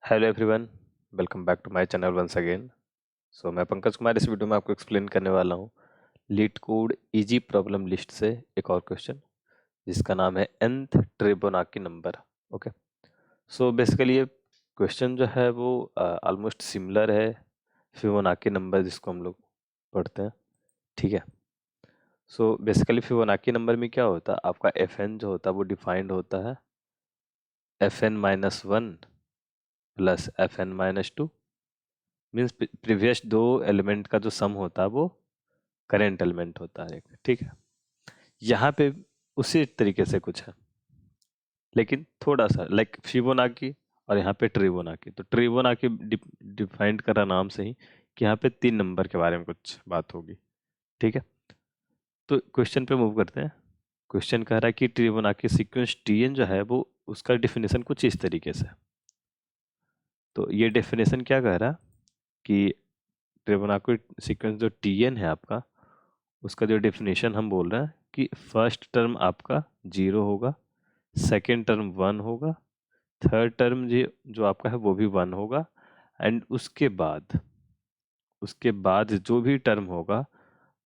Hello everyone, welcome back to my channel once again. So मैं पंकज कुमार इस video में आपको एक्सप्लेन करने वाला हूँ LeetCode easy problem list से एक और क्वेश्चन जिसका नाम है nth tribonacci number. Okay, so basically ये क्वेश्चन जो है वो ऑलमोस्ट सिमिलर है फिबोनाकी नंबर जिसको हम लोग पढ़ते हैं। ठीक है, सो बेसिकली फिबोनाकी नंबर में क्या होता है, आपका fn जो होता है वो डिफाइंड होता है fn-1 plus fn-2 means previous दो एलिमेंट का जो सम होता है वो करेंट एलिमेंट होता है एक। ठीक है, यहाँ पे उसी तरीके से कुछ है लेकिन थोड़ा सा लाइक फिबोनाकी और यहाँ पे ट्रिबोनाकी। तो ट्रिबोनाकी डिफाइंड करा नाम से ही कि यहाँ पे 3 नंबर के बारे में कुछ बात होगी। ठीक है, तो क्वेश्चन पे मूव करते हैं। क्वेश्चन कह रहा है कि ट्रिबोनाकी सीक्वेंस टीएन जो है वो उसका डेफिनेशन कुछ इस तरीके से। तो ये डेफिनेशन क्या कह रहा है कि ट्रिबोनाकी सीक्वेंस जो टीएन है आपका, उसका जो डेफिनेशन हम बोल रहे हैं कि फर्स्ट टर्म आपका 0 होगा, सेकेंड टर्म 1 होगा, थर्ड टर्म जो आपका है वो भी 1 होगा, एंड उसके बाद जो भी टर्म होगा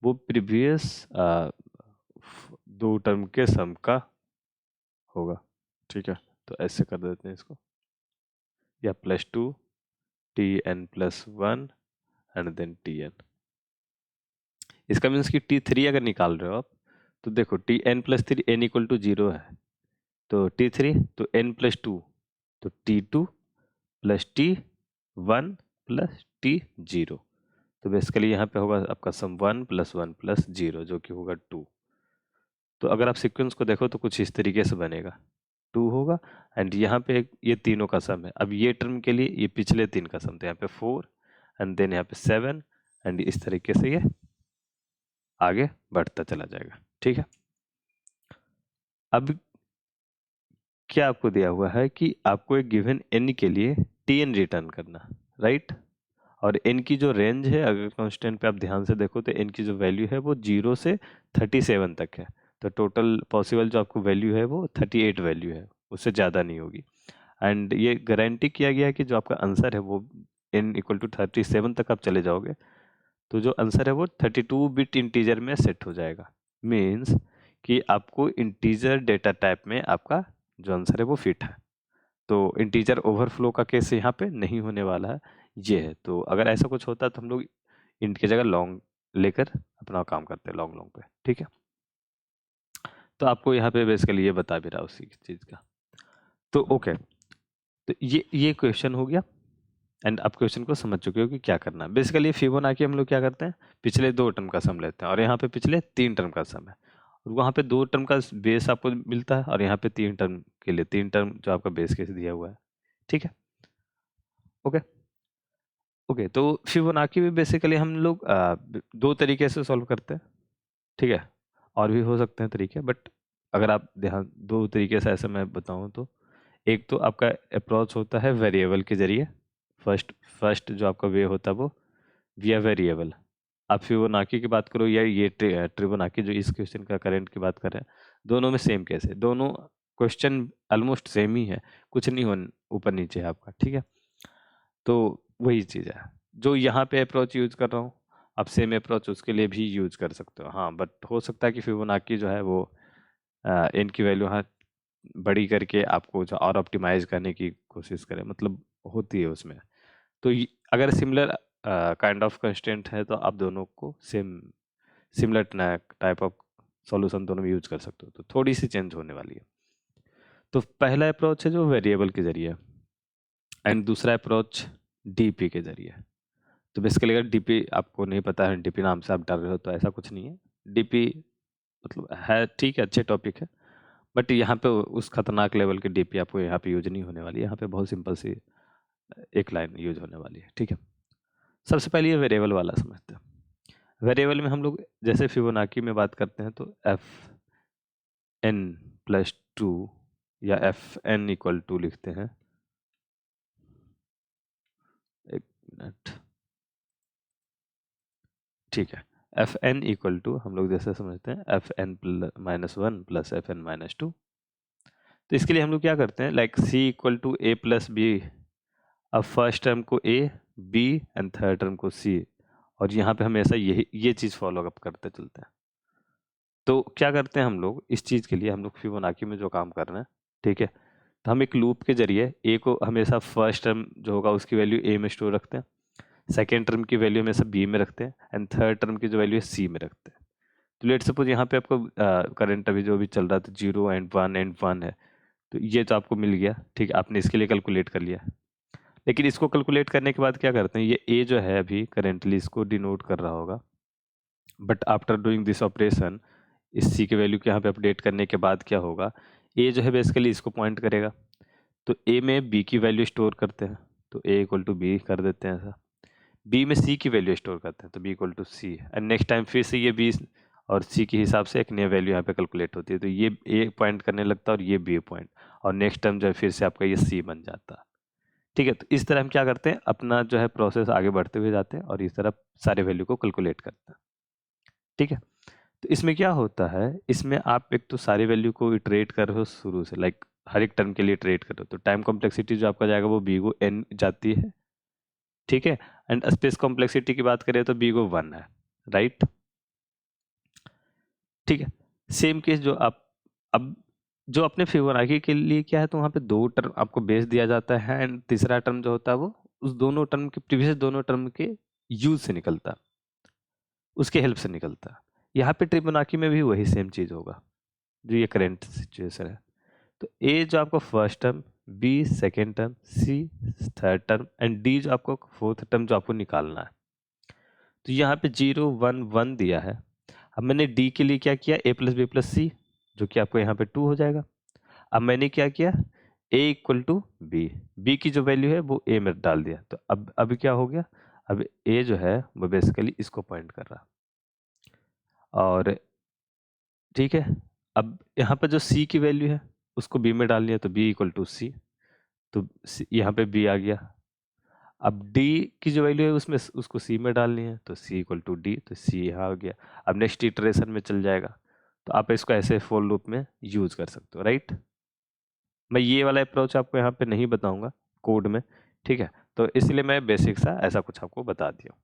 वो प्रीवियस दो टर्म के सम का होगा। ठीक है, तो ऐसे कर देते हैं इसको, या +2 tn+1 एंड देन tn। इसका मीन्स कि t3 अगर निकाल रहे हो आप तो देखो tn+3 n इक्वल टू 0 है, तो t3 तो n+2 तो t2 plus t1 plus t0। तो बेसिकली यहाँ पे होगा आपका सम 1 + 1 + 0 जो कि होगा 2। तो अगर आप सीक्वेंस को देखो तो कुछ इस तरीके से बनेगा, 2 होगा एंड यहाँ पे ये तीनों का सम है। अब ये टर्म के लिए ये पिछले 3 का सम, तो यहाँ पे 4 एंड देन यहाँ पे 7 एंड इस तरीके से ये आगे बढ़ता चला जाएगा। ठीक है, अब क्या आपको दिया हुआ है कि आपको एक गिवन n के लिए tn रिटर्न करना, राइट। और n की जो रेंज है, अगर कांस्टेंट पे आप ध्यान से देखो तो n की जो वैल्यू है वो 0 से 37 तक है। तो टोटल पॉसिबल जो आपको वैल्यू है वो 38 वैल्यू है, उससे ज़्यादा नहीं होगी। एंड ये गारंटी किया गया है कि जो आपका आंसर है वो n इक्वल टू 37 तक आप चले जाओगे तो जो आंसर है वो 32 बिट इंटीजर में सेट हो जाएगा। मीन्स कि आपको इंटीजर डेटा टाइप में आपका जो आंसर है वो फिट है। तो इंटीजर ओवरफ्लो का केस यहाँ पे नहीं होने वाला है, ये है। तो अगर ऐसा कुछ होता है तो हम लोग इंट की जगह लॉन्ग लेकर अपना काम करते हैं लॉन्ग लॉन्ग पे। ठीक है, तो आपको यहाँ पे बेसिकली ये बता भी रहा उसी चीज़ का। तो ओके, तो ये क्वेश्चन हो गया एंड आप क्वेश्चन को समझ चुके हो कि क्या करना है। बेसिकली फिबोनाची हम लोग क्या करते हैं, पिछले 2 टर्म का सम लेते हैं और यहाँ पे पिछले 3 टर्म का सम है, और वहाँ पे 2 टर्म का बेस आपको मिलता है और यहाँ पे 3 टर्म के लिए 3 टर्म जो आपका बेस केस दिया हुआ है। ठीक है, ओके ओके। तो फिबोनाची भी बेसिकली हम लोग 2 तरीके से सॉल्व करते हैं। ठीक है, और भी हो सकते हैं तरीके, बट अगर आप ध्यान 2 तरीके से ऐसे मैं बताऊं तो एक तो आपका अप्रोच होता है वेरिएबल के जरिए। फर्स्ट फर्स्ट जो आपका वे होता है वो विया वेरिएबल। आप फिबोनाची की बात करो या ये ट्रिबोनाची जो इस क्वेश्चन का करंट की बात कर रहे हैं, दोनों में सेम केस है, दोनों क्वेश्चन ऑलमोस्ट सेम ही है, कुछ नहीं हो ऊपर नीचे है आपका। ठीक है, तो वही चीज़ है जो यहाँ पे अप्रोच यूज कर रहा हूँ, आप सेम अप्रोच उसके लिए भी यूज कर सकते हो। हाँ, बट हो सकता है कि फिबोनाची जो है वो एन की वैल्यू हाँ बड़ी करके आपको जो और ऑप्टिमाइज करने की कोशिश करे, मतलब होती है उसमें। तो अगर सिमिलर काइंड ऑफ कंस्टेंट है तो आप दोनों को सिमिलर टाइप ऑफ सॉल्यूशन दोनों में यूज कर सकते हो, तो थोड़ी सी चेंज होने वाली है। तो पहला अप्रोच है जो वेरिएबल के जरिए एंड दूसरा अप्रोच डीपी के जरिए। तो बेसिकली अगर डीपी आपको नहीं पता है, डीपी नाम से आप डर रहे हो, तो ऐसा कुछ नहीं है। डीपी मतलब है ठीक है, अच्छे टॉपिक है, बट यहाँ पे उस खतरनाक लेवल की डीपी आपको यहाँ पे यूज नहीं होने वाली है। यहाँ पे बहुत सिंपल सी एक लाइन यूज होने वाली है। ठीक है, सबसे पहले ये वेरिएबल वाला समझते हैं। वेरिएबल में हम लोग जैसे फिबोनाची में बात करते हैं तो fn+2 या fn=2 लिखते हैं। एक मिनट, ठीक है, fn= हम लोग जैसे समझते हैं fn-1 + fn-2। तो इसके लिए हम लोग क्या करते हैं, लाइक c = a + b अब फर्स्ट टर्म को ए, बी एंड थर्ड टर्म को सी, और यहाँ पे हमेशा ये चीज़ फॉलो अप करते चलते हैं। तो क्या करते हैं हम लोग इस चीज़ के लिए, हम लोग फिबोनाची में जो काम कर रहे हैं, ठीक है, तो हम एक लूप के जरिए ए को हमेशा फर्स्ट टर्म जो होगा उसकी वैल्यू ए में स्टोर रखते हैं, सेकेंड टर्म की वैल्यू हमेशा बी में रखते हैं, एंड थर्ड टर्म की जो वैल्यू है सी में रखते हैं। तो लेट सपोज यहाँ पे आपको करंट अभी जो भी चल रहा था 0 एंड 1 है, तो ये तो आपको मिल गया, ठीक है, आपने इसके लिए कैलकुलेट कर लिया। लेकिन इसको कैलकुलेट करने के बाद क्या करते हैं, ये ए जो है अभी करेंटली इसको डिनोट कर रहा होगा, but after doing this operation इस सी की वैल्यू को यहाँ पे अपडेट करने के बाद क्या होगा, ए जो है बेसिकली इसको पॉइंट करेगा, तो ए में बी की वैल्यू स्टोर करते हैं, तो ए इक्वल टू बी कर देते हैं ऐसा, बी में सी की वैल्यू स्टोर करते हैं, तो B equal to C, and next time फिर से ये बी और सी के हिसाब से एक नया वैल्यू यहाँ पे कैलकुलेट होती है, तो ये ए पॉइंट करने लगता है और ये बी पॉइंट, और नेक्स्ट टाइम जो है फिर से आपका ये सी बन जाता है। ठीक है, तो इस तरह हम क्या करते हैं, अपना जो है प्रोसेस आगे बढ़ते हुए जाते हैं और इस तरह सारे वैल्यू को कैलकुलेट करते हैं। ठीक है, तो इसमें क्या होता है, इसमें आप एक तो सारी वैल्यू को इटरेट कर रहे हो शुरू से, लाइक हर एक टर्म के लिए इटरेट कर रहे हो, तो टाइम कॉम्प्लेक्सिटी जो आपका जाएगा वो बी को एन जाती है, ठीक है, एंड स्पेस कॉम्प्लेक्सिटी की बात करें तो बी को 1 है, राइट। ठीक है, सेम केस जो आप अब जो अपने फिबोनाची के लिए क्या है, तो वहाँ पे दो टर्म आपको बेस दिया जाता है, एंड तीसरा टर्म जो होता है वो उस दोनों टर्म के प्रीवियस दोनों टर्म के यूज से निकलता है, उसके हेल्प से निकलता है। यहाँ पे ट्रिबोनाची में भी वही सेम चीज होगा जो ये करेंट सिचुएशन है। तो ए जो आपको first term, B second term, C third term, and D जो आपको फोर्थ टर्म जो आपको निकालना है। तो यहाँ पे 0 1 1 दिया है। अब मैंने डी के लिए क्या किया, ए प्लस बी प्लस सी, जो कि आपको यहाँ पे 2 हो जाएगा। अब मैंने क्या किया, ए इक्वल टू बी, बी की जो वैल्यू है वो ए में डाल दिया, तो अब क्या हो गया, अब ए जो है वो बेसिकली इसको पॉइंट कर रहा, और ठीक है, अब यहाँ पर जो सी की वैल्यू है उसको बी में डाल लिया, तो बी इक्वल टू सी, तो यहाँ पे बी आ गया। अब डी की जो वैल्यू है उसमें उसको सी में डालनी है, तो सी इक्वल टू डी, तो सी यहाँ आ गया। अब नेक्स्ट इटरेशन में चल जाएगा, तो आप इसको ऐसे फॉर लूप में यूज कर सकते हो, राइट। मैं ये वाला अप्रोच आपको यहाँ पे नहीं बताऊंगा कोड में, ठीक है, तो इसलिए मैं बेसिक सा ऐसा कुछ आपको बता दिया।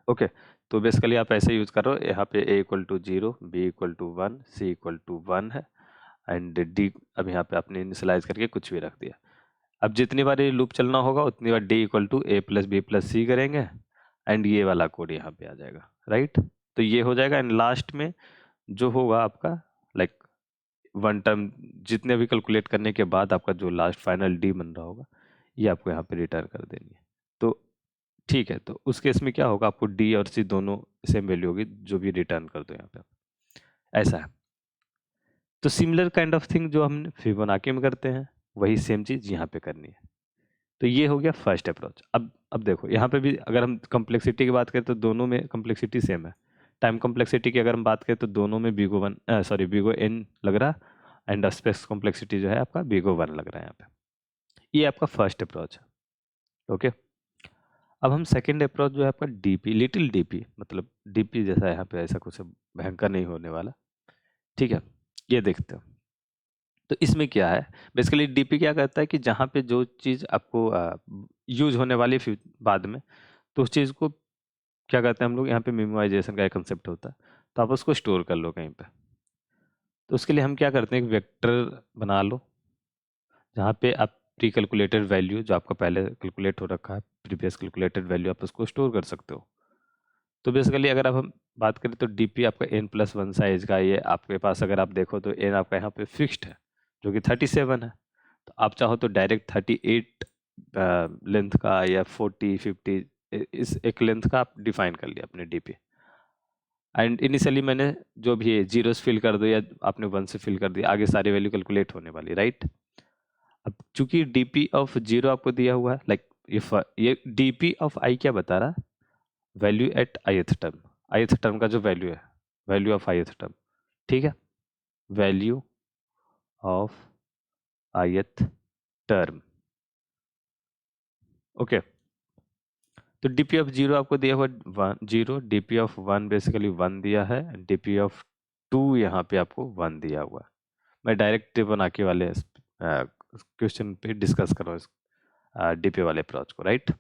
ओके, तो बेसिकली आप ऐसे यूज करो, यहाँ पे A equal to 0, B equal to 1, C equal to 1 है, एंड डी अब यहाँ पे आपने इनिशियलाइज करके कुछ भी रख दिया। अब जितनी बार ये लूप चलना होगा उतनी बार D equal to A plus B plus C करेंगे, एंड ये वाला कोड यहाँ पे आ जाएगा, राइट। तो ये हो जाएगा, एंड लास्ट में जो होगा आपका लाइक वन टर्म जितने भी कैलकुलेट करने के बाद आपका जो लास्ट फाइनल डी बन रहा होगा ये आपको यहाँ पे रिटर्न कर देनी है। तो ठीक है, तो उस केस में क्या होगा, आपको डी और सी दोनों सेम वैल्यू होगी जो भी रिटर्न कर दो यहाँ पे, ऐसा है। तो सिमिलर काइंड ऑफ थिंग जो हम फिबोनाची में करते हैं वही सेम चीज़ यहाँ पे करनी है। तो ये हो गया फर्स्ट अप्रोच। अब देखो यहाँ पे भी अगर हम कम्प्लेक्सिटी की बात करें तो दोनों में कम्प्लेक्सिटी सेम है। टाइम कम्प्लेक्सिटी की अगर हम बात करें तो दोनों में बीगो बीगो एन लग रहा, एंड स्पेस कॉम्प्लेक्सिटी जो है आपका बीगो 1 लग रहा है यहाँ पे। ये आपका फर्स्ट अप्रोच है, ओके। अब हम सेकेंड अप्रोच जो है आपका डीपी, लिटिल डीपी, मतलब डीपी जैसा यहाँ पे ऐसा कुछ भयंकर नहीं होने वाला, ठीक है, ये देखते हैं। तो इसमें क्या है, बेसिकली डीपी क्या करता है कि जहाँ पे जो चीज़ आपको यूज होने वाली है बाद में, तो उस चीज़ को क्या करते हैं हम लोग, यहाँ पे मेमोराइजेशन का एक कंसेप्ट होता है, तो आप उसको स्टोर कर लो कहीं पे। तो उसके लिए हम क्या करते हैं, एक वेक्टर बना लो जहाँ पे आप प्री कैलकुलेटेड वैल्यू जो आपका पहले कैलकुलेट हो रखा है, प्रीवियस कैलकुलेटेड वैल्यू आप उसको स्टोर कर सकते हो। तो बेसिकली अगर आप हम बात करें तो डीपी आपका n+1 साइज का, ये आपके पास अगर आप देखो तो n आपका यहाँ पे फिक्स्ड है जो कि 37 है। तो आप चाहो तो डायरेक्ट 38 लेंथ का या 40 50 इस एक लेंथ का आप डिफाइन कर लिया अपने डीपी, एंड इनिशियली मैंने जो भी है जीरोस फिल कर दो या आपने 1 से फिल कर दिया, आगे सारी वैल्यू कैलकुलेट होने वाली, राइट। अब चूंकि डीपी ऑफ 0 आपको दिया हुआ है, लाइक ये डीपी ऑफ आई क्या बता रहा है, वैल्यू एट ith टर्म का जो वैल्यू है, वैल्यू ऑफ ith टर्म, ठीक है, value of ith term, okay. तो डीपी ऑफ 0 आपको दिया हुआ 0, डीपी ऑफ 1 बेसिकली 1 दिया है, डीपी ऑफ 2 यहाँ पे आपको 1 दिया हुआ है। मैं डायरेक्ट फिबोनाची वाले क्वेश्चन पे डिस्कस कर रहा हूँ डीपी वाले अप्रोच को, राइट।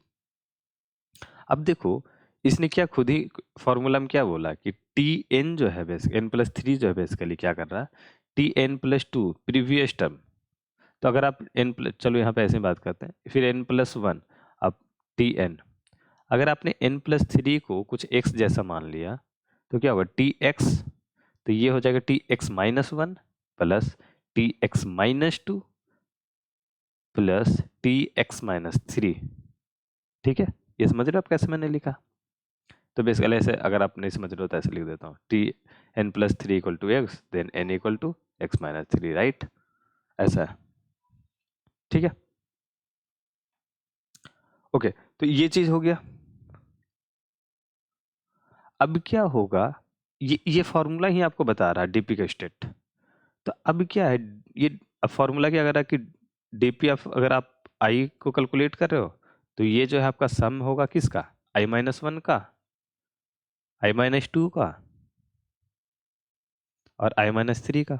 अब देखो इसने क्या खुद ही फॉर्मूला में क्या बोला कि टी एन जो है बेसिक n+3 जो है बेसिकली क्या कर रहा है, Tn+2 प्रीवियस टर्म। तो अगर आप चलो यहाँ पे ऐसे ही बात करते हैं, फिर n+1 अब Tn। अगर आपने n+3 को कुछ x जैसा मान लिया तो क्या होगा Tx, तो ये हो जाएगा Tx-1 plus Tx-2 plus Tx-3। ठीक है, ये समझ रहे हो आप कैसे मैंने लिखा। तो बेसिकली ऐसे अगर आप नहीं समझ रहे हो तो ऐसे लिख देता हूँ, Tn+3 = x, then n = x-3, right, ऐसा है। ठीक है, ओके, तो ये चीज हो गया। अब क्या होगा, ये फॉर्मूला ही आपको बता रहा है डीपी का स्टेट। तो अब क्या है, ये फॉर्मूला क्या कर रहा है कि डीपी अगर आप आई को कैलकुलेट कर रहे हो तो ये जो है आपका सम होगा किसका, i-1 का, i-2 का और i-3 का।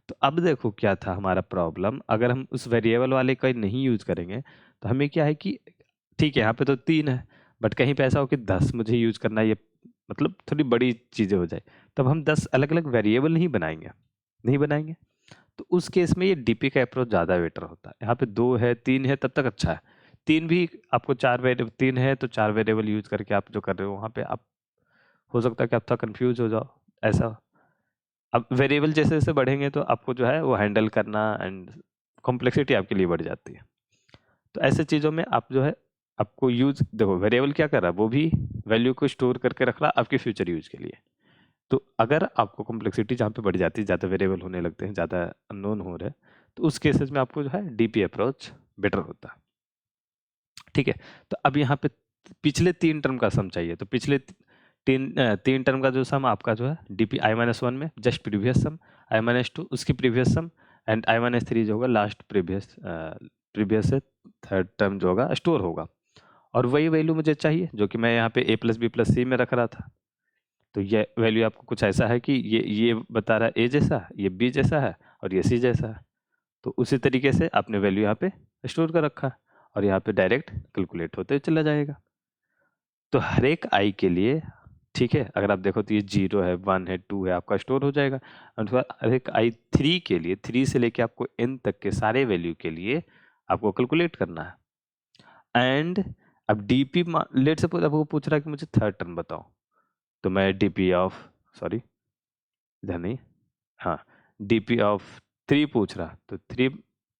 तो अब देखो क्या था हमारा प्रॉब्लम, अगर हम उस वेरिएबल वाले का नहीं यूज करेंगे तो हमें क्या है कि ठीक है यहाँ पे तो 3 है, बट कहीं पे ऐसा हो कि 10 मुझे यूज करना है, ये मतलब थोड़ी बड़ी चीजें हो जाए, तब हम 10 अलग अलग वेरिएबल नहीं बनाएंगे। तो उस केस में ये डीपी का अप्रोच ज़्यादा बेटर होता है। यहाँ पे 2 है 3 है तब तक अच्छा है, 3 भी आपको 4 वेरिएबल, 3 है तो 4 वेरिएबल यूज करके आप जो कर रहे हो वहाँ पे आप हो सकता है कि आप थोड़ा कंफ्यूज हो जाओ, ऐसा। अब वेरिएबल जैसे जैसे बढ़ेंगे तो आपको जो है वो हैंडल करना एंड कॉम्प्लेक्सिटी आपके लिए बढ़ जाती है। तो ऐसे चीज़ों में आप जो है आपको यूज देखो वेरिएबल क्या कर रहा है, वो भी वैल्यू को स्टोर करके रख रहा है आपके फ्यूचर यूज के लिए। तो अगर आपको कॉम्प्लेक्सिटी जहाँ पे बढ़ जाती है, ज़्यादा वेरिएबल होने लगते हैं, ज़्यादा अननोन हो रहे हैं, तो उस केसेस में आपको जो है डीपी अप्रोच बेटर होता है। ठीक है, तो अब यहाँ पे पिछले 3 टर्म का सम चाहिए, तो पिछले 3 टर्म का जो सम आपका जो है डीपी i-1 में जस्ट प्रीवियस सम, i-2 उसकी प्रीवियस सम एंड i-3 जो होगा लास्ट प्रीवियस से थर्ड टर्म जो होगा स्टोर होगा। और वही वैल्यू मुझे चाहिए जो कि मैं यहाँ पे a+b+c में रख रहा था। तो ये वैल्यू आपको कुछ ऐसा है कि ये बता रहा है a जैसा, ये b जैसा है और ये c जैसा है। तो उसी तरीके से आपने वैल्यू यहाँ पे स्टोर कर रखा है और यहाँ पे डायरेक्ट कैलकुलेट होते चला जाएगा। तो हर एक आई के लिए, ठीक है, अगर आप देखो तो ये 0 है 1 है 2 है आपका स्टोर हो जाएगा। और उसके बाद हर एक i3 के लिए 3 से लेके आपको n तक के सारे वैल्यू के लिए आपको कैलकुलेट करना है। एंड अब डीपी लेट सपोज आपको पूछ रहा है कि मुझे थर्ड टर्म बताओ, तो मैं डीपी ऑफ सॉरी इधर नहीं, हाँ, डीपी ऑफ 3 पूछ रहा, तो 3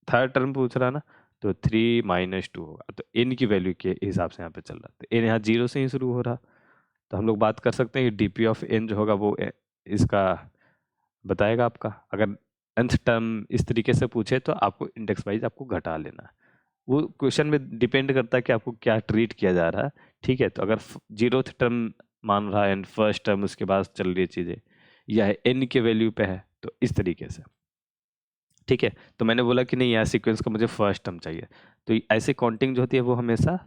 थर्ड टर्म पूछ रहा ना, तो 3-2 होगा, तो n की वैल्यू के हिसाब से यहाँ पे चल रहा है, तो n यहाँ 0 से ही शुरू हो रहा। तो हम लोग बात कर सकते हैं कि डीपी ऑफ n जो होगा वो इसका बताएगा आपका। अगर nth टर्म इस तरीके से पूछे तो आपको इंडेक्स वाइज आपको घटा लेना है। वो क्वेश्चन में डिपेंड करता है कि आपको क्या ट्रीट किया जा रहा है। ठीक है, तो अगर 0th टर्म मान रहा है एंड फर्स्ट टर्म उसके बाद चल रही है चीज़ें, या n के वैल्यू पे है, तो इस तरीके से। ठीक है, तो मैंने बोला कि नहीं यार सीक्वेंस का मुझे फर्स्ट टर्म चाहिए, तो ऐसे काउंटिंग जो होती है वो हमेशा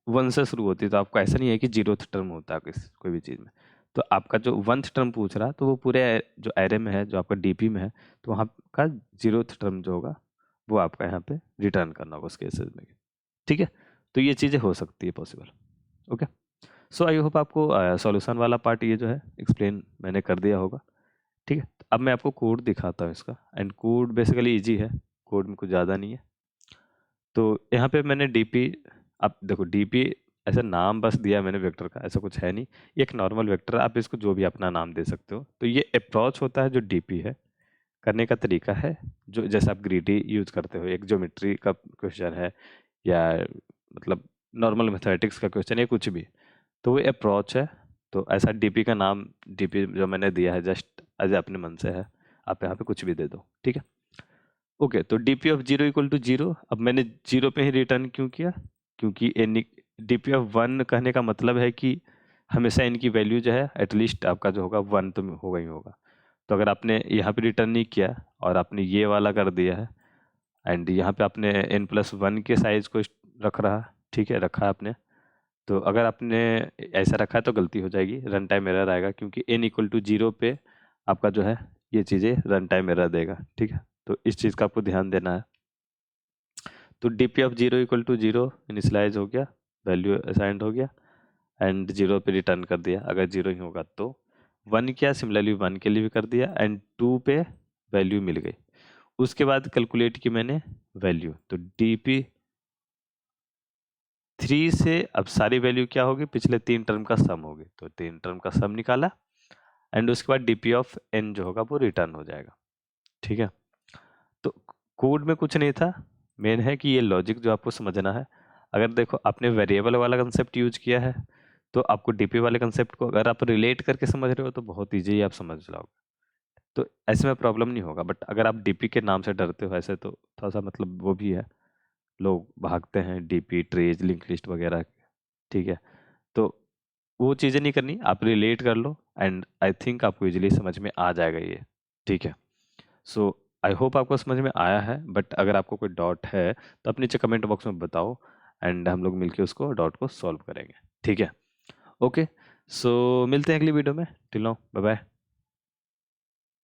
1 से शुरू होती है। तो आपको ऐसा नहीं है कि 0th टर्म होता है कोई भी चीज़ में। तो आपका जो 1th टर्म पूछ रहा तो वो पूरे जो एरे में है, जो आपका डीपी में है, तो वहाँ का 0th टर्म जो होगा वो आपका यहाँ पे रिटर्न करना होगा उस केसेस में। ठीक है, तो ये चीज़ें हो सकती है possible. Okay, so I hope आपको सॉल्यूशन वाला पार्ट ये जो है एक्सप्लेन मैंने कर दिया होगा। ठीक है, तो अब मैं आपको कोड दिखाता हूँ इसका, एंड कोड बेसिकली इजी है, कोड में कुछ ज़्यादा नहीं है। तो यहाँ पे मैंने डीपी, आप देखो डीपी ऐसा नाम बस दिया मैंने वेक्टर का, ऐसा कुछ है नहीं, ये एक नॉर्मल वेक्टर है, आप इसको जो भी अपना नाम दे सकते हो। तो ये अप्रोच होता है जो डीपी है, करने का तरीका है जो जैसे आप ग्रीडी यूज करते हो, एक ज्योमेट्री का क्वेश्चन है या मतलब नॉर्मल मैथमेटिक्स का क्वेश्चन है, कुछ भी, तो वो अप्रोच है। तो ऐसा डीपी का नाम, डीपी जो मैंने दिया है जस्ट एज अपने मन से है, आप यहाँ पे कुछ भी दे दो। ठीक है, ओके, तो डीपी ऑफ 0 = 0। अब मैंने 0 पे ही रिटर्न क्यों किया, क्योंकि एन डीपी ऑफ 1 कहने का मतलब है कि हमेशा इनकी वैल्यू जो है एटलीस्ट आपका जो होगा 1 तो होगा ही होगा। तो अगर आपने यहाँ पे रिटर्न नहीं किया और आपने ये वाला कर दिया है एंड यहाँ पे आपने n+1 के साइज को रख रहा, ठीक है, रखा है आपने, तो अगर आपने ऐसा रखा है तो गलती हो जाएगी, रन टाइम एरर आएगा, क्योंकि n = 0 पे आपका जो है ये चीज़ें रन टाइम एरर देगा। ठीक है, तो इस चीज़ का आपको ध्यान देना है। तो D P of zero equal to zero initialize हो गया, वैल्यू असाइंड हो गया एंड जीरो पे रिटर्न कर दिया अगर जीरो ही होगा तो। वन किया, सिमिलरली वन के लिए भी कर दिया एंड टू पे वैल्यू मिल गई। उसके बाद कैलकुलेट की मैंने वैल्यू, तो डी पी थ्री से अब सारी वैल्यू क्या होगी, पिछले तीन टर्म का सम होगी, तो तीन टर्म का सम निकाला एंड उसके बाद डी पी ऑफ एन जो होगा वो रिटर्न हो जाएगा। ठीक है, तो कोड में कुछ नहीं था, मेन है कि ये लॉजिक जो आपको समझना है। अगर देखो आपने वेरिएबल वाला कंसेप्ट यूज किया है तो आपको डीपी वाले कंसेप्ट को अगर आप रिलेट करके समझ रहे हो तो बहुत ईजी आप समझ जाओगे, तो ऐसे में प्रॉब्लम नहीं होगा। बट अगर आप डीपी के नाम से डरते हो ऐसे तो थोड़ा सा मतलब वो भी है, लोग भागते हैं डीपी ट्रेज लिंक लिस्ट वगैरह। ठीक है, तो वो चीज़ें नहीं करनी, आप रिलेट कर लो एंड आई थिंक आपको इजीली समझ में आ जाएगा ये। ठीक है, सो आई होप आपको समझ में आया है, बट अगर आपको कोई डाउट है तो आप नीचे कमेंट बॉक्स में बताओ एंड हम लोग मिलके उसको डाउट को सॉल्व करेंगे। ठीक है, ओके, सो मिलते हैं अगली वीडियो में, टिल नाउ बाय बाय।